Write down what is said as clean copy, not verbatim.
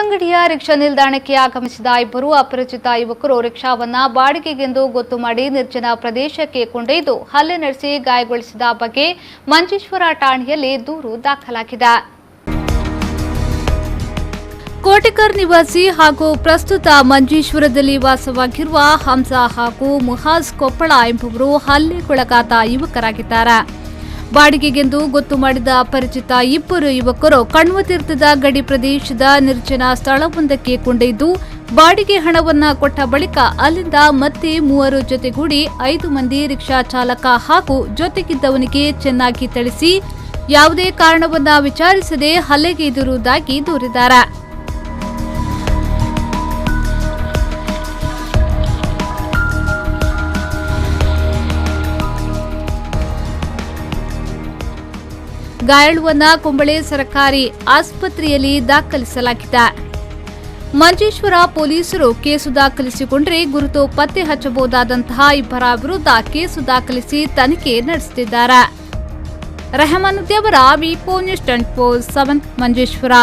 ಹೊಸಂಗಡಿಯ rickshaw ನಿಲ್ದಾಣಕ್ಕೆ ಆಗಮಿಸಿದ ಇಬ್ಬರು ಅಪರಿಚಿತ ಯುವಕರು ರಿಕ್ಷಾವನ್ನ ಬಾಡಿಗೆಗೆಂದು ಗೊತ್ತು ಮಾಡಿ ನಿರ್ಜನ ಪ್ರದೇಶಕ್ಕೆ ಕೊಂಡೊಯ್ದು ಹಲ್ಲೆ ನಡೆಸಿ ಗಾಯಗೊಳಿಸಿದ ಬಗ್ಗೆ ಮಂಜೇಶ್ವರ ಠಾಣೆಯಲ್ಲಿ ದೂರು ದಾಖಲಾಗಿದೆ. ಕೋಟೆಕರ್ ನಿವಾಸಿ ಹಾಗೂ ಪ್ರಸ್ತುತ ಮಂಜೇಶ್ವರದಲ್ಲಿ ವಾಸವಾಗಿರುವ ಹಂಸ ಹಾಗೂ ಮುಹಾಜ್ ಕೊಪ್ಪಳ ಎಂಬುವರು ಹಲ್ಲೆಗೊಳಗಾದ ಯುವಕರಾಗಿದ್ದಾರೆ. ಬಾಡಿಗೆಗೆಂದು ಗೊತ್ತು ಮಾಡಿದ ಅಪರಿಚಿತ ಇಬ್ಬರು ಯುವಕರು ಕಣ್ವತೀರ್ಥದ ಗಡಿ ಪ್ರದೇಶದ ನಿರ್ಜನ ಸ್ಥಳವೊಂದಕ್ಕೆ ಕೊಂಡೊಯ್ದು ಬಾಡಿಗೆ ಹಣವನ್ನ ಕೊಟ್ಟ ಬಳಿಕ ಅಲ್ಲಿಂದ ಮತ್ತೆ ಮೂವರು ಜೊತೆಗೂಡಿ 5 ಮಂದಿ ರಿಕ್ಷಾ ಚಾಲಕ ಹಾಗೂ ಜೊತೆಗಿದ್ದವನಿಗೆ ಚೆನ್ನಾಗಿ ಥಳಿಸಿ ಯಾವುದೇ ಕಾರಣವನ್ನ ವಿಚಾರಿಸದೆ ಹಲ್ಲೆಗೈದಿರುವುದಾಗಿ ದೂರಿದ್ದಾರೆ. ಗಾಯಾಳುವನ್ನ ಕುಂಬಳೆ ಸರ್ಕಾರಿ ಆಸ್ಪತ್ರೆಯಲ್ಲಿ ದಾಖಲಿಸಲಾಗಿದೆ. ಮಂಜೇಶ್ವರ ಪೊಲೀಸರು ಕೇಸು ದಾಖಲಿಸಿಕೊಂಡರೆ ಗುರುತು ಪತ್ತೆ ಹಚ್ಚಬಹುದಾದಂತಹ ಇಬ್ಬರ ವಿರುದ್ಧ ಕೇಸು ದಾಖಲಿಸಿ ತನಿಖೆ ನಡೆಸುತ್ತಿದ್ದಾರೆ. ರೆಹಮಾನುದ್ದಿ ಅವರ ವಿ4 ನ್ಯೂಸ್ 24/7 ಮಂಜೇಶ್ವರ.